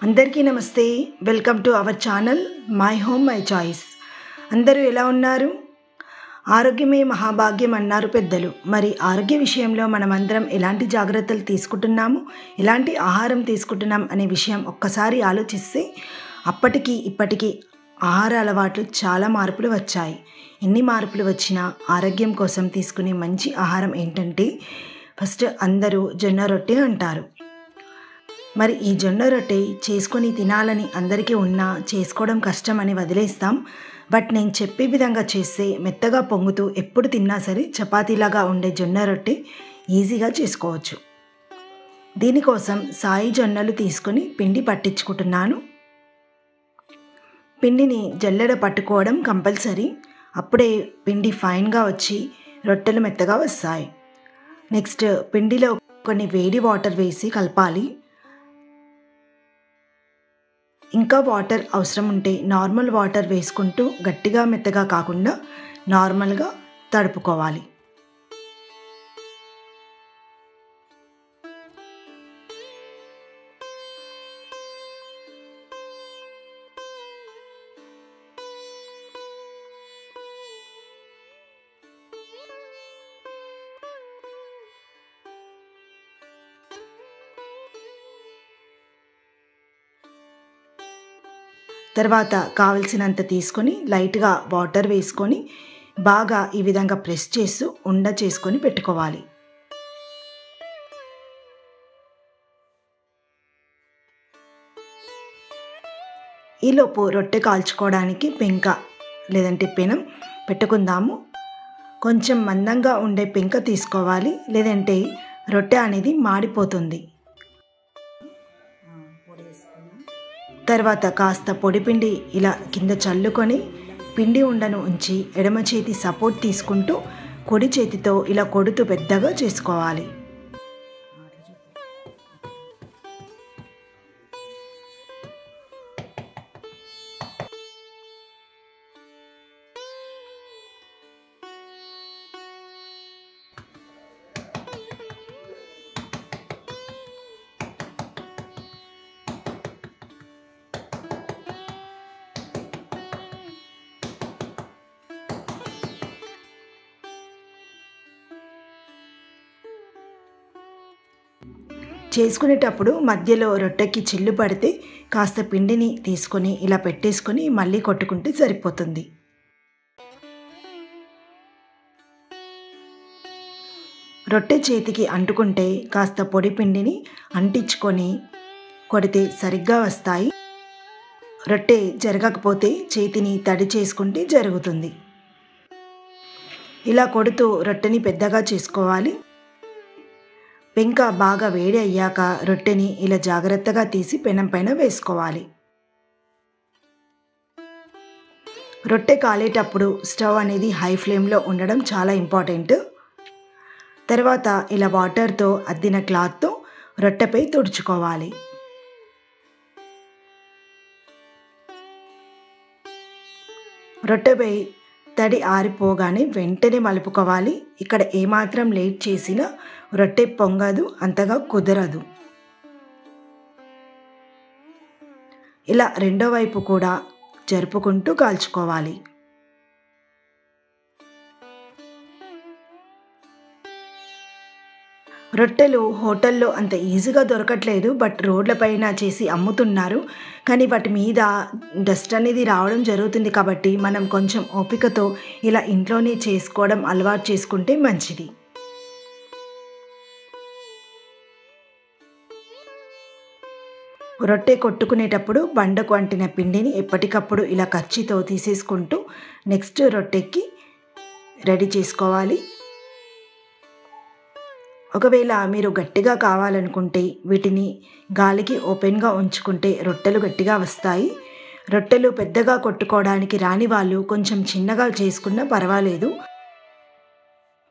అందరికీ నమస్తే. Welcome to our channel my home my choice. అందరూ ఎలా ఉన్నారు? ఆరోగ్యమే మహాభాగ్యం అన్నారు పెద్దలు. మరి ఆరోగ్య విషయంలో మనమందరం ఎలాంటి జాగ్రత్తలు తీసుకుంటున్నాము, ఎలాంటి ఆహారం తీసుకుంటున్నాం అనే విషయం ఒక్కసారి ఆలోచిస్తే అప్పటికి ఇప్పటికీ ఆహార అలవాట్లు చాలా మార్పులు వచ్చాయి. ఎన్ని మార్పులు వచ్చినా ఆరోగ్యం కోసం తీసుకునే మంచి ఆహారం ఏంటంటే ఫస్ట్ అందరూ జొన్న రొట్టె అంటారు. మరి ఈ జొన్న రొట్టె చేసుకొని తినాలని అందరికీ ఉన్నా చేసుకోవడం కష్టమని వదిలేస్తాం. బట్ నేను చెప్పే విధంగా చేస్తే మెత్తగా పొంగుతూ ఎప్పుడు తిన్నా సరే చపాతీలాగా ఉండే జొన్న రొట్టె ఈజీగా చేసుకోవచ్చు. దీనికోసం సాయి జొన్నలు తీసుకొని పిండి పట్టించుకుంటున్నాను. పిండిని జల్లెడ పట్టుకోవడం కంపల్సరీ. అప్పుడే పిండి ఫైన్గా వచ్చి రొట్టెలు మెత్తగా వస్తాయి. నెక్స్ట్ పిండిలో కొన్ని వేడి వాటర్ వేసి కలపాలి. ఇంకా వాటర్ అవసరం ఉంటే నార్మల్ వాటర్ వేసుకుంటూ గట్టిగా మెత్తగా కాకుండా నార్మల్గా తడుపుకోవాలి. తర్వాత కావలసినంత తీసుకొని లైట్గా వాటర్ వేసుకొని బాగా ఈ విధంగా ప్రెస్ చేస్తూ ఉండ చేసుకొని పెట్టుకోవాలి. ఈలోపు రొట్టె కాల్చుకోవడానికి పెంక లేదంటే పెనం పెట్టుకుందాము. కొంచెం మందంగా ఉండే పెంక తీసుకోవాలి, లేదంటే రొట్టె అనేది మాడిపోతుంది. తర్వాత కాస్త పొడిపిండి ఇలా కింద చల్లుకొని పిండి ఉండను ఉంచి ఎడమ చేతి సపోర్ట్ తీసుకుంటూ కుడి చేతితో ఇలా కొడుతూ పెద్దగా చేసుకోవాలి. చేసుకునేటప్పుడు మధ్యలో రొట్టెకి చిల్లు పడితే కాస్త పిండిని తీసుకొని ఇలా పెట్టేసుకొని మళ్ళీ కొట్టుకుంటే సరిపోతుంది. రొట్టె చేతికి అంటుకుంటే కాస్త పొడి పిండిని అంటించుకొని కొడితే సరిగ్గా వస్తాయి. రొట్టె జరగకపోతే చేతిని తడి చేసుకుంటే జరుగుతుంది. ఇలా కొడుతూ రొట్టెని పెద్దగా చేసుకోవాలి. పెంక బాగా వేడి అయ్యాక రొట్టెని ఇలా జాగ్రత్తగా తీసి పెనం పైన వేసుకోవాలి. రొట్టె కాలేటప్పుడు స్టవ్ అనేది హై ఫ్లేమ్లో ఉండడం చాలా ఇంపార్టెంట్. తర్వాత ఇలా వాటర్తో అద్దిన క్లాత్తో రొట్టెపై తుడుచుకోవాలి. రొట్టెపై తడి ఆరిపోగానే వెంటనే మలుపుకోవాలి. ఇక్కడ ఏమాత్రం లేట్ చేసినా రొట్టె పొంగదు, అంతగా కుదరదు. ఇలా రెండో వైపు కూడా జరుపుకుంటూ కాల్చుకోవాలి. రొట్టెలు హోటల్లో అంత ఈజీగా దొరకట్లేదు, బట్ రోడ్లపైన చేసి అమ్ముతున్నారు. కానీ వాటి మీద డస్ట్ అనేది రావడం జరుగుతుంది. కాబట్టి మనం కొంచెం ఓపికతో ఇలా ఇంట్లోనే చేసుకోవడం అలవాటు చేసుకుంటే మంచిది. రొట్టె కొట్టుకునేటప్పుడు బండకు అంటిన పిండిని ఎప్పటికప్పుడు ఇలా కచ్చితో తీసేసుకుంటూ నెక్స్ట్ రొట్టెకి రెడీ చేసుకోవాలి. ఒకవేళ మీరు గట్టిగా కావాలనుకుంటే వీటిని గాలికి ఓపెన్గా ఉంచుకుంటే రొట్టెలు గట్టిగా వస్తాయి. రొట్టెలు పెద్దగా కొట్టుకోవడానికి రాని వాళ్ళు కొంచెం చిన్నగా చేసుకున్నా పర్వాలేదు.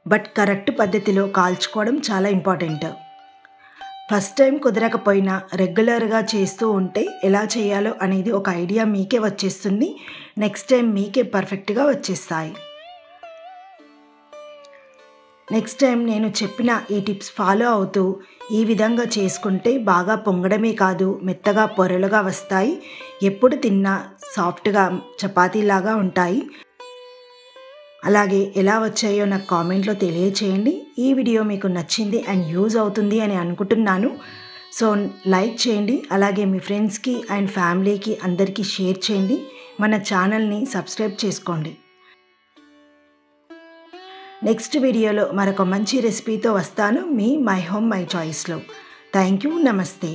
బట్ కరెక్ట్ పద్ధతిలో కాల్చుకోవడం చాలా ఇంపార్టెంట్. ఫస్ట్ టైం కుదరకపోయినా రెగ్యులర్గా చేస్తూ ఉంటే ఎలా చేయాలో అనేది ఒక ఐడియా మీకే వచ్చేస్తుంది. నెక్స్ట్ టైం మీకే పర్ఫెక్ట్గా వచ్చేస్తాయి. నెక్స్ట్ టైం నేను చెప్పిన ఈ టిప్స్ ఫాలో అవుతూ ఈ విధంగా చేసుకుంటే బాగా పొంగడమే కాదు, మెత్తగా పొరలుగా వస్తాయి. ఎప్పుడు తిన్నా సాఫ్ట్గా చపాతీలాగా ఉంటాయి. అలాగే ఎలా వచ్చాయో నాకు కామెంట్లో తెలియచేయండి. ఈ వీడియో మీకు నచ్చింది అండ్ యూజ్ అవుతుంది అని అనుకుంటున్నాను. సో లైక్ చేయండి, అలాగే మీ ఫ్రెండ్స్కి అండ్ ఫ్యామిలీకి అందరికీ షేర్ చేయండి. మన ఛానల్ని సబ్స్క్రైబ్ చేసుకోండి. నెక్స్ట్ వీడియోలో మరొక మంచి రెసిపీతో వస్తాను మీ మై హోమ్ మై చాయిస్లో. Thank you. నమస్తే.